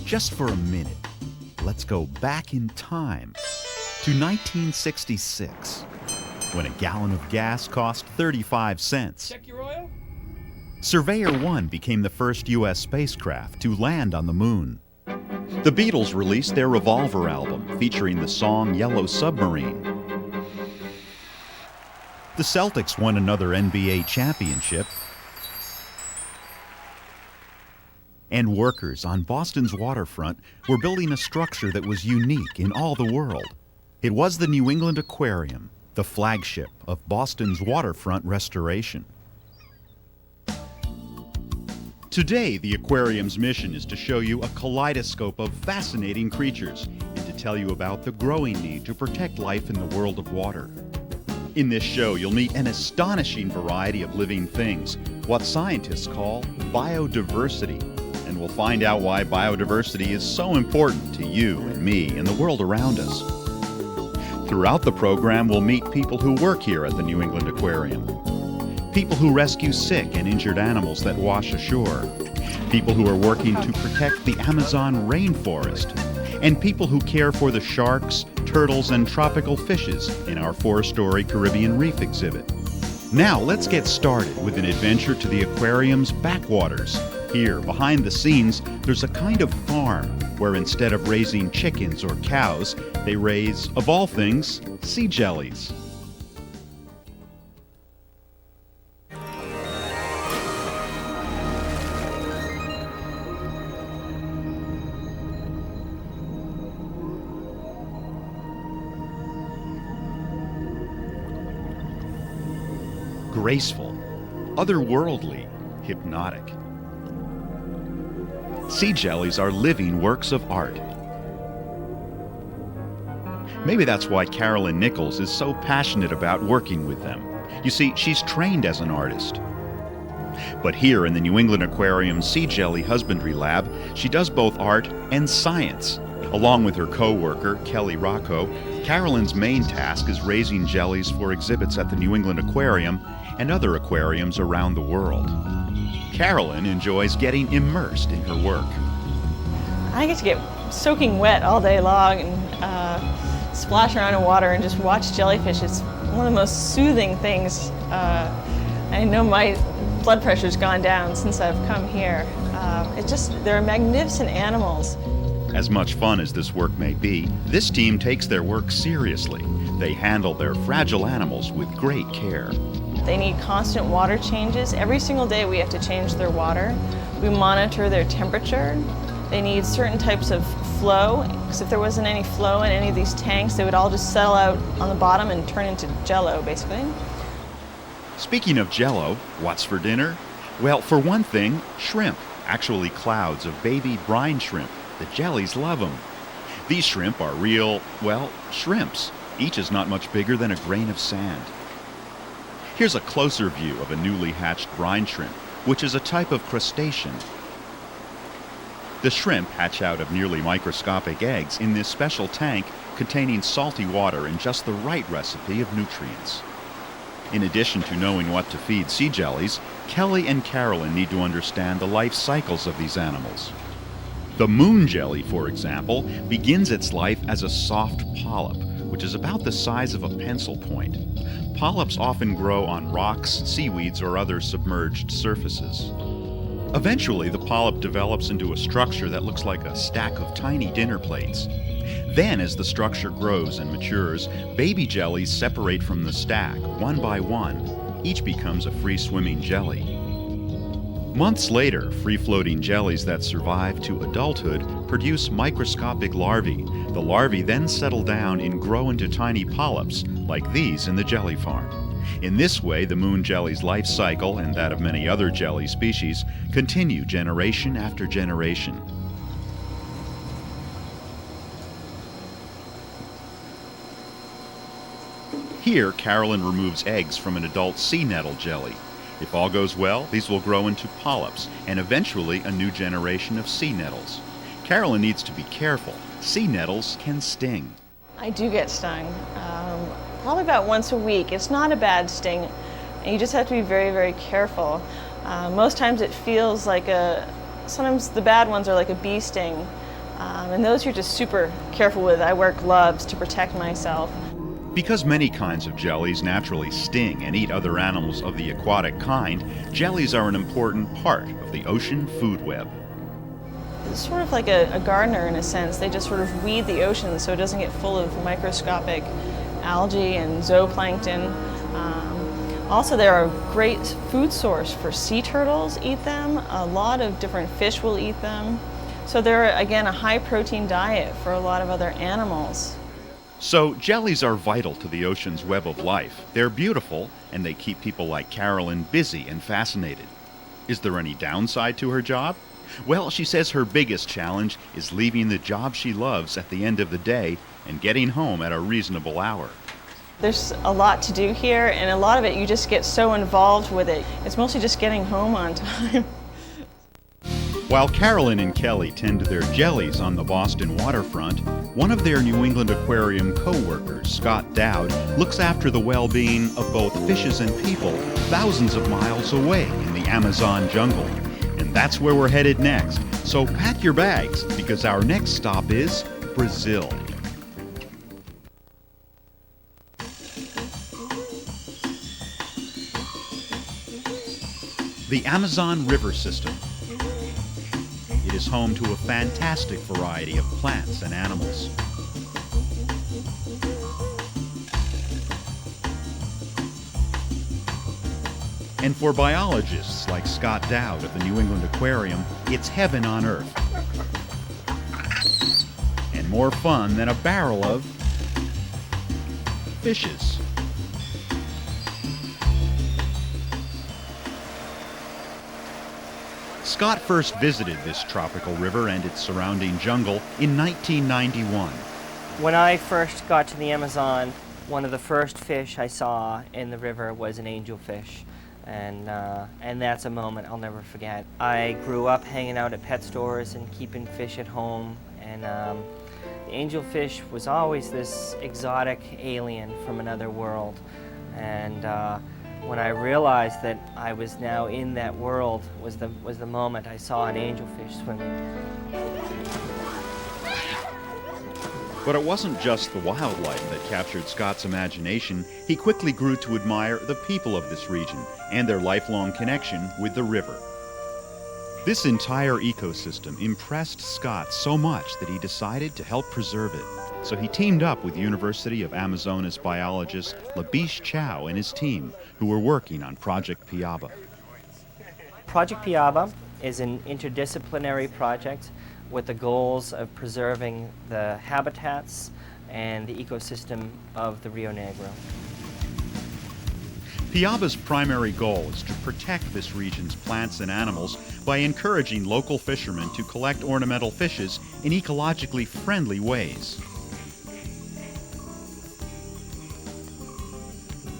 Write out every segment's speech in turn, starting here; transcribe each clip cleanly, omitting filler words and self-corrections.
Just for a minute, let's go back in time to 1966, when a gallon of gas cost 35 cents. Check your oil. Surveyor 1 became the first U.S. spacecraft to land on the moon. The Beatles released their Revolver album featuring the song Yellow Submarine. The Celtics won another NBA championship. And workers on Boston's waterfront were building a structure that was unique in all the world. It was the New England Aquarium, the flagship of Boston's waterfront restoration. Today, the aquarium's mission is to show you a kaleidoscope of fascinating creatures and to tell you about the growing need to protect life in the world of water. In this show, you'll meet an astonishing variety of living things, what scientists call biodiversity, and we'll find out why biodiversity is so important to you and me and the world around us. Throughout the program, we'll meet people who work here at the New England Aquarium. People who rescue sick and injured animals that wash ashore. People who are working to protect the Amazon rainforest. And people who care for the sharks, turtles, and tropical fishes in our 4-story Caribbean Reef exhibit. Now let's get started with an adventure to the aquarium's backwaters. Here, behind the scenes, there's a kind of farm where instead of raising chickens or cows, they raise, of all things, sea jellies. Graceful, otherworldly, hypnotic. Sea jellies are living works of art. Maybe that's why Carolyn Nichols is so passionate about working with them. You see, she's trained as an artist. But here in the New England Aquarium Sea Jelly Husbandry Lab, she does both art and science. Along with her co-worker, Kelly Rocco, Carolyn's main task is raising jellies for exhibits at the New England Aquarium and other aquariums around the world. Carolyn enjoys getting immersed in her work. I get to get soaking wet all day long and splash around in water and just watch jellyfish. It's one of the most soothing things. I know my blood pressure's gone down since I've come here. They're magnificent animals. As much fun as this work may be, this team takes their work seriously. They handle their fragile animals with great care. They need constant water changes. Every single day we have to change their water. We monitor their temperature. They need certain types of flow, because if there wasn't any flow in any of these tanks, they would all just settle out on the bottom and turn into jello, basically. Speaking of jello, what's for dinner? Well, for one thing, shrimp. Actually, clouds of baby brine shrimp. The jellies love them. These shrimp are real, well, shrimps. Each is not much bigger than a grain of sand. Here's a closer view of a newly hatched brine shrimp, which is a type of crustacean. The shrimp hatch out of nearly microscopic eggs in this special tank containing salty water and just the right recipe of nutrients. In addition to knowing what to feed sea jellies, Kelly and Carolyn need to understand the life cycles of these animals. The moon jelly, for example, begins its life as a soft polyp, which is about the size of a pencil point. Polyps often grow on rocks, seaweeds, or other submerged surfaces. Eventually, the polyp develops into a structure that looks like a stack of tiny dinner plates. Then, as the structure grows and matures, baby jellies separate from the stack, one by one. Each becomes a free-swimming jelly. Months later, free-floating jellies that survive to adulthood produce microscopic larvae. The larvae then settle down and grow into tiny polyps, like these in the jelly farm. In this way, the moon jelly's life cycle, and that of many other jelly species, continue generation after generation. Here, Carolyn removes eggs from an adult sea nettle jelly. If all goes well, these will grow into polyps and eventually a new generation of sea nettles. Carolyn needs to be careful. Sea nettles can sting. I do get stung, probably about once a week. It's not a bad sting, and you just have to be very, very careful. Most times it feels like sometimes the bad ones are like a bee sting, And those you're just super careful with. I wear gloves to protect myself. Because many kinds of jellies naturally sting and eat other animals of the aquatic kind, jellies are an important part of the ocean food web. It's sort of like a gardener in a sense. They just sort of weed the ocean so it doesn't get full of microscopic algae and zooplankton. Also, they're a great food source for sea turtles, eat them. A lot of different fish will eat them. So they're, again, a high protein diet for a lot of other animals. So jellies are vital to the ocean's web of life. They're beautiful, and they keep people like Carolyn busy and fascinated. Is there any downside to her job? Well, she says her biggest challenge is leaving the job she loves at the end of the day and getting home at a reasonable hour. There's a lot to do here, and a lot of it you just get so involved with it. It's mostly just getting home on time. While Carolyn and Kelly tend to their jellies on the Boston waterfront, one of their New England Aquarium co-workers, Scott Dowd, looks after the well-being of both fishes and people thousands of miles away in the Amazon jungle. And that's where we're headed next. So pack your bags, because our next stop is Brazil. The Amazon River system. It is home to a fantastic variety of plants and animals. And for biologists like Scott Dowd of the New England Aquarium, it's heaven on earth. And more fun than a barrel of fishes. Scott first visited this tropical river and its surrounding jungle in 1991. When I first got to the Amazon, one of the first fish I saw in the river was an angelfish. And that's a moment I'll never forget. I grew up hanging out at pet stores and keeping fish at home, and the angelfish was always this exotic alien from another world. And when I realized that I was now in that world was the moment I saw an angelfish swimming. But it wasn't just the wildlife that captured Scott's imagination. He quickly grew to admire the people of this region and their lifelong connection with the river. This entire ecosystem impressed Scott so much that he decided to help preserve it. So he teamed up with University of Amazonas biologist Labiche Chow and his team, who were working on Project Piaba. Project Piaba is an interdisciplinary project with the goals of preserving the habitats and the ecosystem of the Rio Negro. Piaba's primary goal is to protect this region's plants and animals by encouraging local fishermen to collect ornamental fishes in ecologically friendly ways.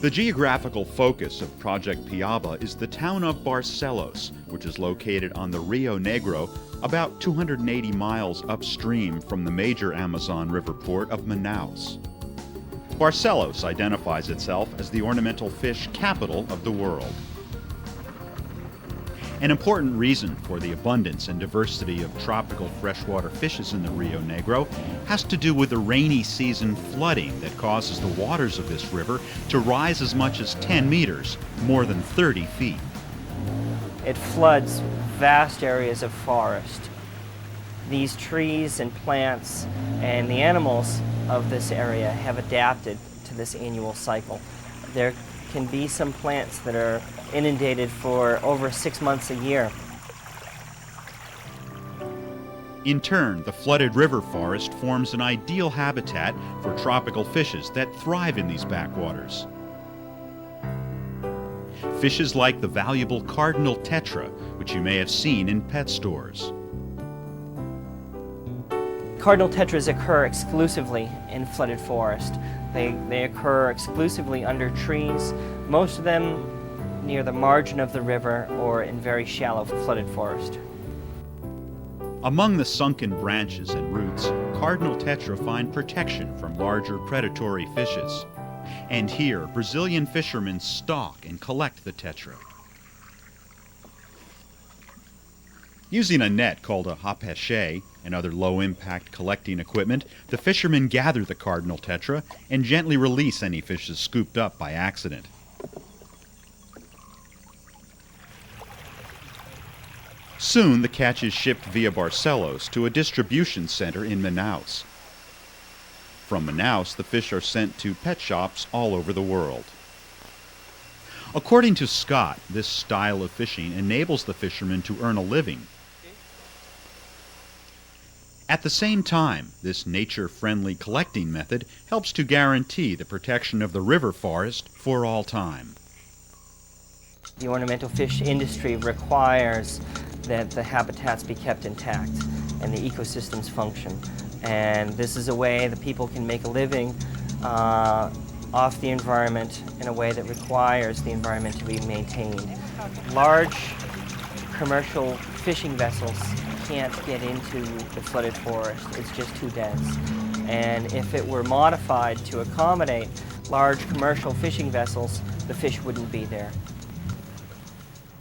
The geographical focus of Project Piaba is the town of Barcelos, which is located on the Rio Negro, about 280 miles upstream from the major Amazon River port of Manaus. Barcelos identifies itself as the ornamental fish capital of the world. An important reason for the abundance and diversity of tropical freshwater fishes in the Rio Negro has to do with the rainy season flooding that causes the waters of this river to rise as much as 10 meters, more than 30 feet. It floods vast areas of forest. These trees and plants and the animals of this area have adapted to this annual cycle. There can be some plants that are inundated for over 6 months a year. In turn, the flooded river forest forms an ideal habitat for tropical fishes that thrive in these backwaters. Fishes like the valuable cardinal tetra, which you may have seen in pet stores. Cardinal tetras occur exclusively in flooded forest. They occur exclusively under trees, most of them near the margin of the river or in very shallow flooded forest. Among the sunken branches and roots, cardinal tetra find protection from larger predatory fishes. And here, Brazilian fishermen stalk and collect the tetra. Using a net called a hapeshe and other low-impact collecting equipment, the fishermen gather the cardinal tetra and gently release any fishes scooped up by accident. Soon, the catch is shipped via Barcelos to a distribution center in Manaus. From Manaus, the fish are sent to pet shops all over the world. According to Scott, this style of fishing enables the fishermen to earn a living. At the same time, this nature-friendly collecting method helps to guarantee the protection of the river forest for all time. The ornamental fish industry requires that the habitats be kept intact and the ecosystems function. And this is a way that people can make a living off the environment in a way that requires the environment to be maintained. Large commercial fishing vessels can't get into the flooded forest. It's just too dense. And if it were modified to accommodate large commercial fishing vessels, the fish wouldn't be there.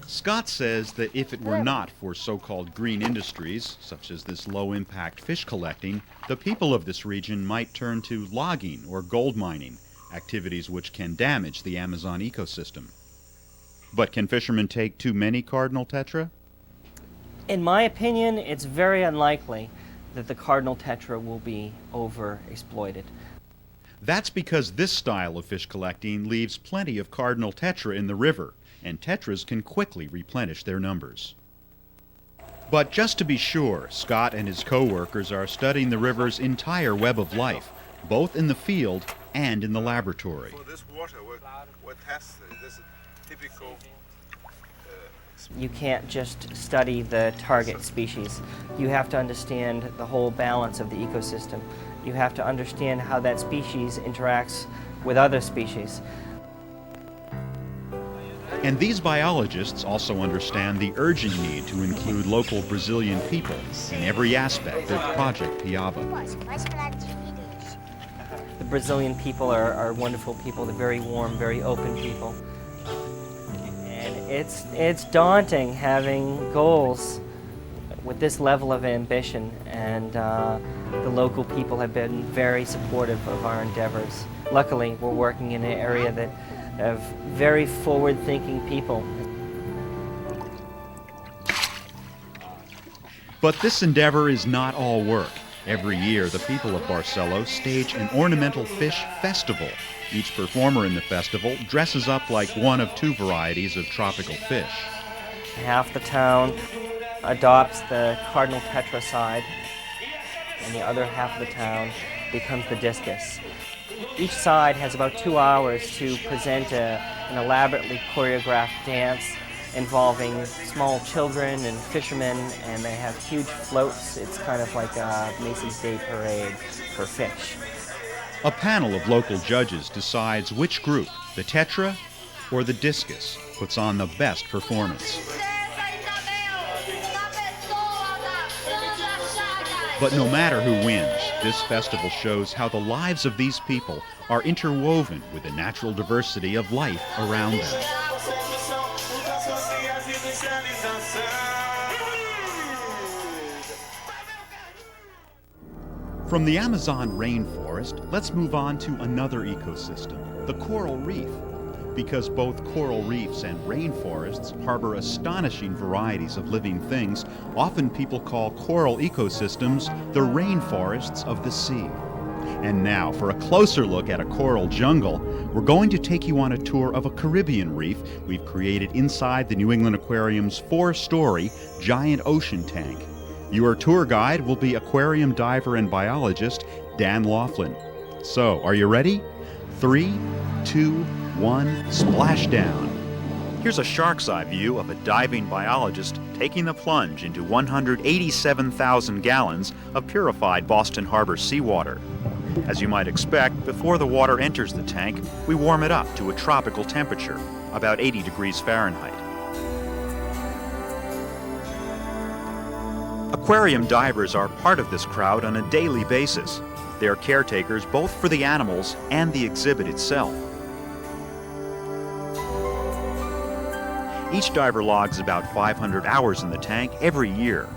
Scott says that if it were not for so-called green industries, such as this low-impact fish collecting, the people of this region might turn to logging or gold mining, activities which can damage the Amazon ecosystem. But can fishermen take too many cardinal tetra? In my opinion, it's very unlikely that the cardinal tetra will be overexploited. That's because this style of fish collecting leaves plenty of cardinal tetra in the river, and tetras can quickly replenish their numbers. But just to be sure, Scott and his co-workers are studying the river's entire web of life, both in the field and in the laboratory. For this water, what tests this typical? You can't just study the target species. You have to understand the whole balance of the ecosystem. You have to understand how that species interacts with other species. And these biologists also understand the urgent need to include local Brazilian people in every aspect of Project Piaba. The Brazilian people are wonderful people. They're very warm, very open people. And it's daunting having goals with this level of ambition, and the local people have been very supportive of our endeavors. Luckily, we're working in an area that of very forward-thinking people. But this endeavor is not all work. Every year, the people of Barcelos stage an ornamental fish festival. Each performer in the festival dresses up like one of two varieties of tropical fish. Half the town adopts the cardinal tetra side, and the other half of the town becomes the discus. Each side has about 2 hours to present an elaborately choreographed dance involving small children and fishermen, and they have huge floats. It's kind of like a Macy's Day Parade for fish. A panel of local judges decides which group, the tetra or the discus, puts on the best performance. But no matter who wins, this festival shows how the lives of these people are interwoven with the natural diversity of life around them. From the Amazon rainforest, let's move on to another ecosystem, the coral reef. Because both coral reefs and rainforests harbor astonishing varieties of living things, often people call coral ecosystems the rainforests of the sea. And now, for a closer look at a coral jungle, we're going to take you on a tour of a Caribbean reef we've created inside the New England Aquarium's 4-story giant ocean tank. Your tour guide will be aquarium diver and biologist Dan Laughlin. So, are you ready? 3, 2, 1, splashdown. Here's a shark's eye view of a diving biologist taking the plunge into 187,000 gallons of purified Boston Harbor seawater. As you might expect, before the water enters the tank, we warm it up to a tropical temperature, about 80 degrees Fahrenheit. Aquarium divers are part of this crowd on a daily basis. They are caretakers both for the animals and the exhibit itself. Each diver logs about 500 hours in the tank every year.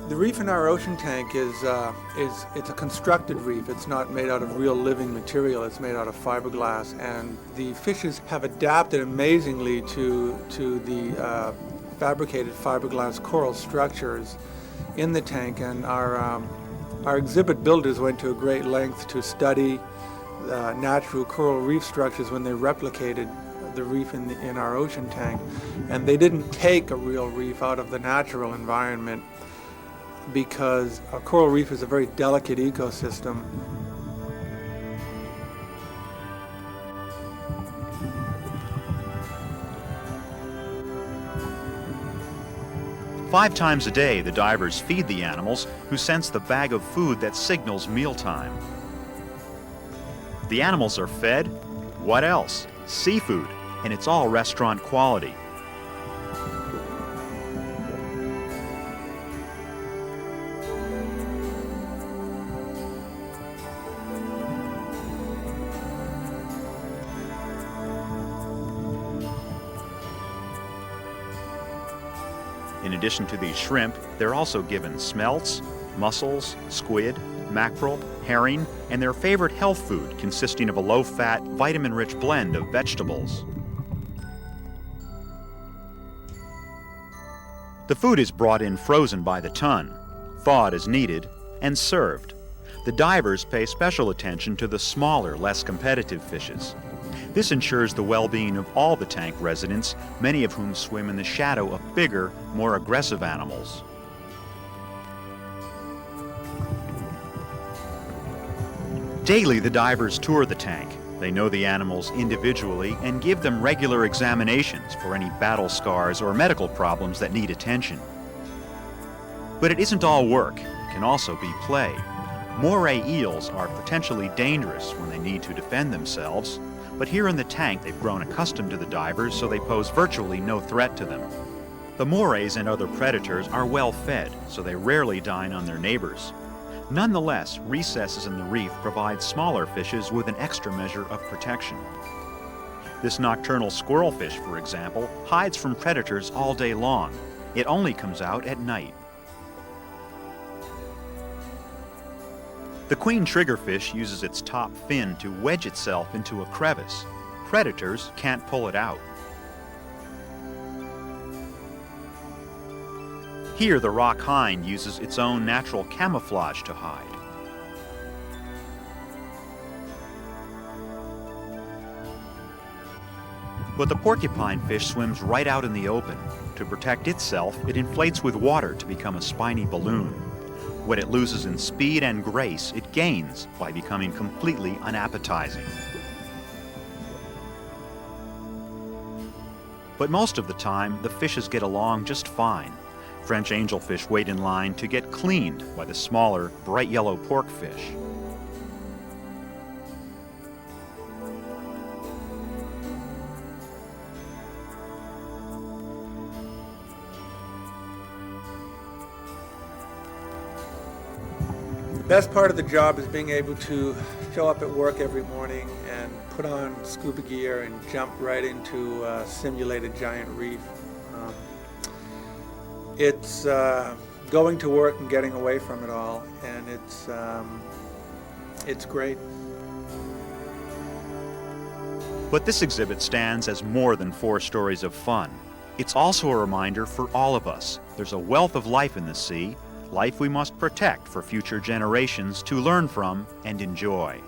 The reef in our ocean tank it's a constructed reef. It's not made out of real living material. It's made out of fiberglass, and the fishes have adapted amazingly to the fabricated fiberglass coral structures in the tank. And our exhibit builders went to a great length to study natural coral reef structures when they replicated the reef in our ocean tank, and they didn't take a real reef out of the natural environment, because a coral reef is a very delicate ecosystem. Five times a day, the divers feed the animals, who sense the bag of food that signals mealtime. The animals are fed, what else? Seafood, and it's all restaurant quality. In addition to these shrimp, they're also given smelts, mussels, squid, mackerel, herring, and their favorite health food consisting of a low-fat, vitamin-rich blend of vegetables. The food is brought in frozen by the ton, thawed as needed, and served. The divers pay special attention to the smaller, less competitive fishes. This ensures the well-being of all the tank residents, many of whom swim in the shadow of bigger, more aggressive animals. Daily, the divers tour the tank. They know the animals individually and give them regular examinations for any battle scars or medical problems that need attention. But it isn't all work. It can also be play. Moray eels are potentially dangerous when they need to defend themselves, but here in the tank they've grown accustomed to the divers, so they pose virtually no threat to them. The morays and other predators are well fed, so they rarely dine on their neighbors. Nonetheless, recesses in the reef provide smaller fishes with an extra measure of protection. This nocturnal squirrelfish, for example, hides from predators all day long. It only comes out at night. The queen triggerfish uses its top fin to wedge itself into a crevice. Predators can't pull it out. Here, the rock hind uses its own natural camouflage to hide. But the porcupine fish swims right out in the open. To protect itself, it inflates with water to become a spiny balloon. What it loses in speed and grace, it gains by becoming completely unappetizing. But most of the time, the fishes get along just fine. French angelfish wait in line to get cleaned by the smaller, bright yellow porkfish. The best part of the job is being able to show up at work every morning and put on scuba gear and jump right into a simulated giant reef. It's going to work and getting away from it all, and it's great. But this exhibit stands as more than 4 stories of fun. It's also a reminder for all of us. There's a wealth of life in the sea, life we must protect for future generations to learn from and enjoy.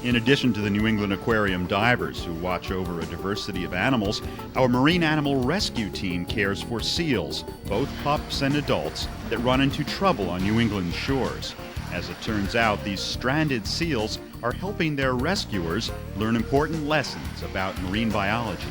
In addition to the New England Aquarium divers who watch over a diversity of animals, our marine animal rescue team cares for seals, both pups and adults, that run into trouble on New England shores. As it turns out, these stranded seals are helping their rescuers learn important lessons about marine biology.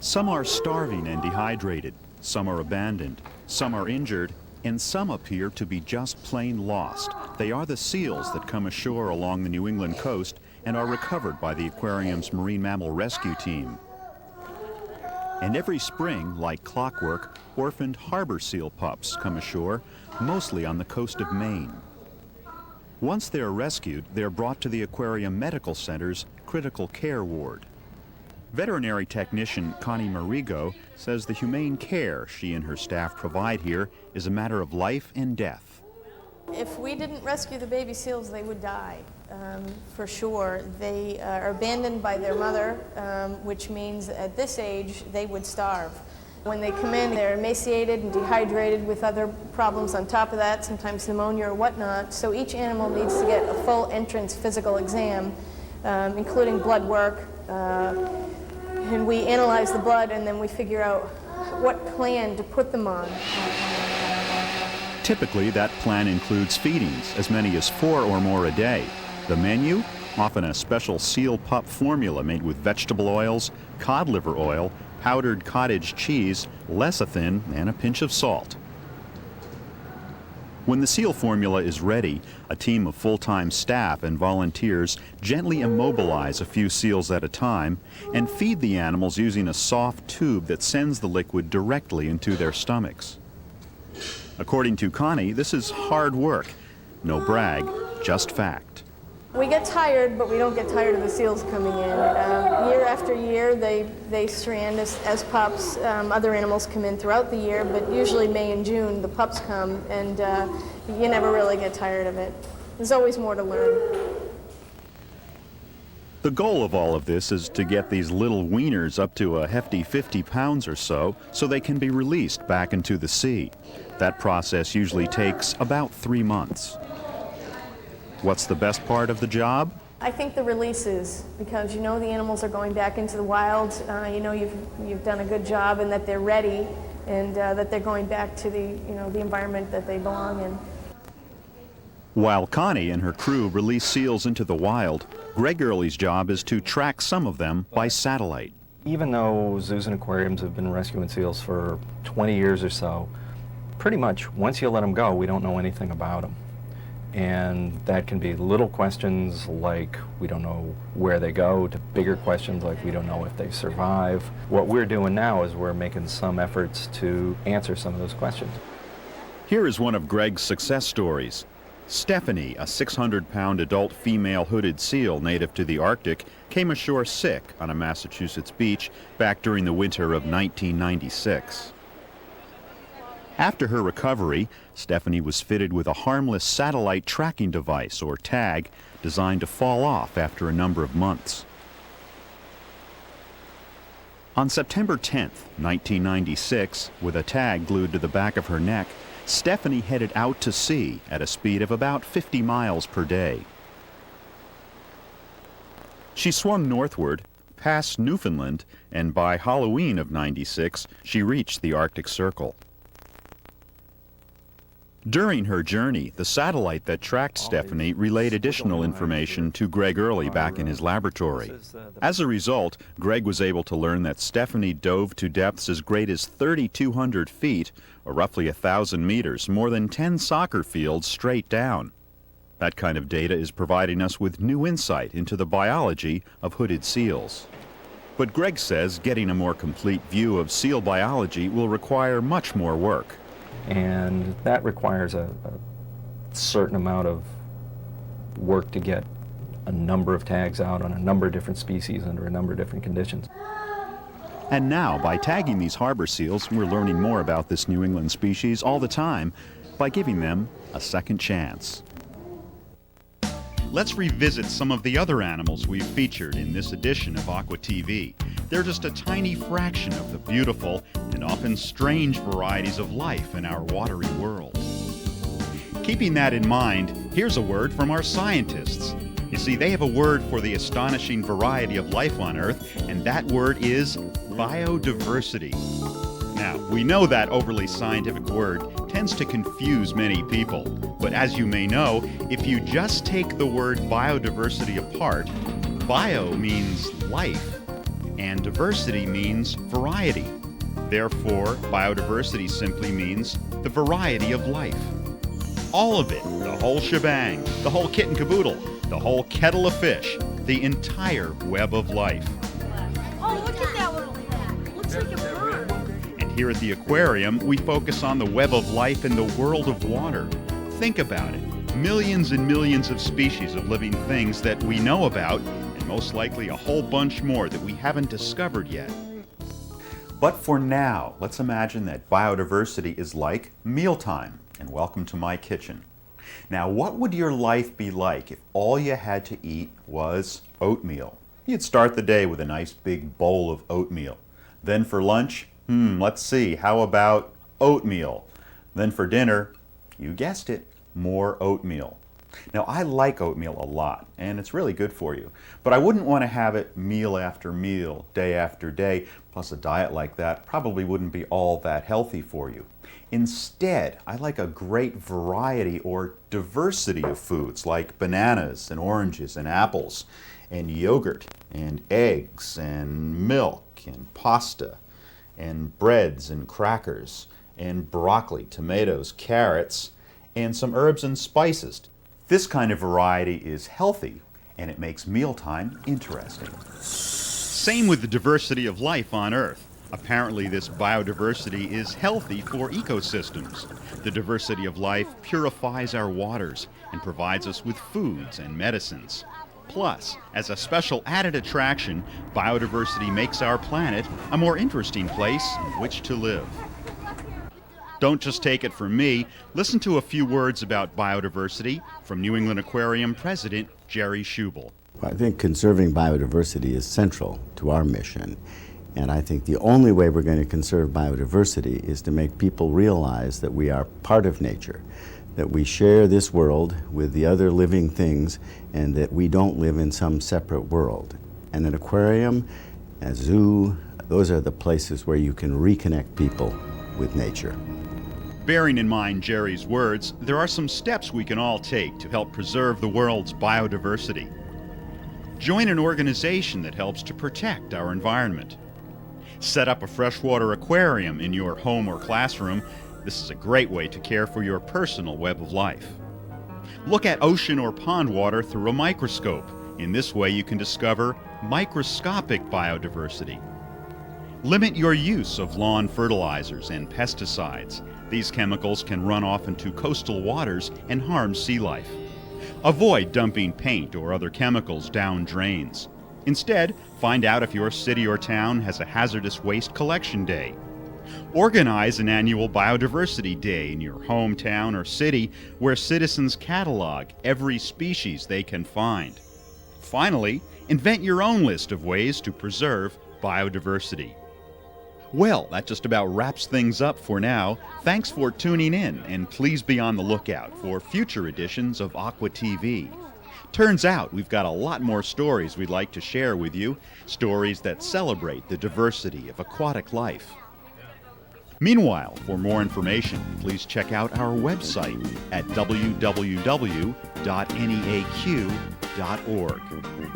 Some are starving and dehydrated, some are abandoned, some are injured, and some appear to be just plain lost. They are the seals that come ashore along the New England coast and are recovered by the aquarium's marine mammal rescue team. And every spring, like clockwork, orphaned harbor seal pups come ashore, mostly on the coast of Maine. Once they are rescued, they are brought to the Aquarium Medical Center's critical care ward. Veterinary technician Connie Marigo says the humane care she and her staff provide here is a matter of life and death. If we didn't rescue the baby seals, they would die, for sure. They are abandoned by their mother, which means at this age they would starve. When they come in, they're emaciated and dehydrated with other problems on top of that, sometimes pneumonia or whatnot. So each animal needs to get a full entrance physical exam, including blood work. And we analyze the blood and then we figure out what plan to put them on. Typically, that plan includes feedings, as many as 4 or more a day. The menu? Often a special seal pup formula made with vegetable oils, cod liver oil, powdered cottage cheese, lecithin, and a pinch of salt. When the seal formula is ready, a team of full-time staff and volunteers gently immobilize a few seals at a time and feed the animals using a soft tube that sends the liquid directly into their stomachs. According to Connie, this is hard work. No brag, just fact. We get tired, but we don't get tired of the seals coming in. Year after year, they strand as pups. Other animals come in throughout the year, but usually May and June, the pups come, and you never really get tired of it. There's always more to learn. The goal of all of this is to get these little wieners up to a hefty 50 pounds or so they can be released back into the sea. That process usually takes about 3 months. What's the best part of the job? I think the releases, because you know the animals are going back into the wild. You know you've done a good job and that they're ready, and that they're going back to the environment that they belong in. While Connie and her crew release seals into the wild, Greg Early's job is to track some of them by satellite. Even though zoos and aquariums have been rescuing seals for 20 years or so, pretty much once you let them go, we don't know anything about them. And that can be little questions like we don't know where they go, to bigger questions like we don't know if they survive. What we're doing now is we're making some efforts to answer some of those questions. Here is one of Greg's success stories. Stephanie, a 600-pound adult female hooded seal native to the Arctic, came ashore sick on a Massachusetts beach back during the winter of 1996. After her recovery, Stephanie was fitted with a harmless satellite tracking device, or tag, designed to fall off after a number of months. On September 10th, 1996, with a tag glued to the back of her neck, Stephanie headed out to sea at a speed of about 50 miles per day. She swung northward, past Newfoundland, and by Halloween of '96, she reached the Arctic Circle. During her journey, the satellite that tracked Stephanie relayed additional information to Greg Early back in his laboratory. As a result, Greg was able to learn that Stephanie dove to depths as great as 3,200 feet, or roughly 1,000 meters, more than 10 soccer fields straight down. That kind of data is providing us with new insight into the biology of hooded seals. But Greg says getting a more complete view of seal biology will require much more work. And that requires a certain amount of work to get a number of tags out on a number of different species under a number of different conditions. And now, by tagging these harbor seals, we're learning more about this New England species all the time by giving them a second chance. Let's revisit some of the other animals we've featured in this edition of AquaTV. They're just a tiny fraction of the beautiful and often strange varieties of life in our watery world. Keeping that in mind, here's a word from our scientists. You see, they have a word for the astonishing variety of life on Earth, and that word is biodiversity. Now, we know that overly scientific word tends to confuse many people, but as you may know, if you just take the word biodiversity apart, bio means life, and diversity means variety. Therefore, biodiversity simply means the variety of life. All of it, the whole shebang, the whole kit and caboodle, the whole kettle of fish, the entire web of life. Oh, look at that little cat. Looks And here at the aquarium, we focus on the web of life in the world of water. Think about it. Millions and millions of species of living things that we know about, and most likely a whole bunch more that we haven't discovered yet. But for now, let's imagine that biodiversity is like mealtime, and welcome to my kitchen. Now, what would your life be like if all you had to eat was oatmeal? You'd start the day with a nice big bowl of oatmeal. Then for lunch, let's see, how about oatmeal? Then for dinner, you guessed it, more oatmeal. Now, I like oatmeal a lot, and it's really good for you, but I wouldn't want to have it meal after meal, day after day, plus a diet like that probably wouldn't be all that healthy for you. Instead, I like a great variety or diversity of foods like bananas and oranges and apples and yogurt and eggs and milk and pasta and breads and crackers and broccoli, tomatoes, carrots, and some herbs and spices. This kind of variety is healthy, and it makes mealtime interesting. Same with the diversity of life on Earth. Apparently this biodiversity is healthy for ecosystems. The diversity of life purifies our waters and provides us with foods and medicines. Plus, as a special added attraction, biodiversity makes our planet a more interesting place in which to live. Don't just take it from me. Listen to a few words about biodiversity from New England Aquarium President Jerry Schubel. I think conserving biodiversity is central to our mission. And I think the only way we're going to conserve biodiversity is to make people realize that we are part of nature, that we share this world with the other living things, and that we don't live in some separate world. And an aquarium, a zoo, those are the places where you can reconnect people with nature. Bearing in mind Jerry's words, there are some steps we can all take to help preserve the world's biodiversity. Join an organization that helps to protect our environment. Set up a freshwater aquarium in your home or classroom. This is a great way to care for your personal web of life. Look at ocean or pond water through a microscope. In this way you can discover microscopic biodiversity. Limit your use of lawn fertilizers and pesticides. These chemicals can run off into coastal waters and harm sea life. Avoid dumping paint or other chemicals down drains. Instead, find out if your city or town has a hazardous waste collection day. Organize an annual biodiversity day in your hometown or city where citizens catalog every species they can find. Finally, invent your own list of ways to preserve biodiversity. Well, that just about wraps things up for now. Thanks for tuning in, and please be on the lookout for future editions of AquaTV. Turns out we've got a lot more stories we'd like to share with you, stories that celebrate the diversity of aquatic life. Meanwhile, for more information, please check out our website at www.neaq.org.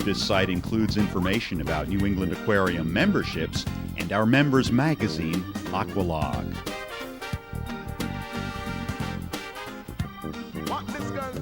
This site includes information about New England Aquarium memberships and our members magazine, Aqualog. What this girl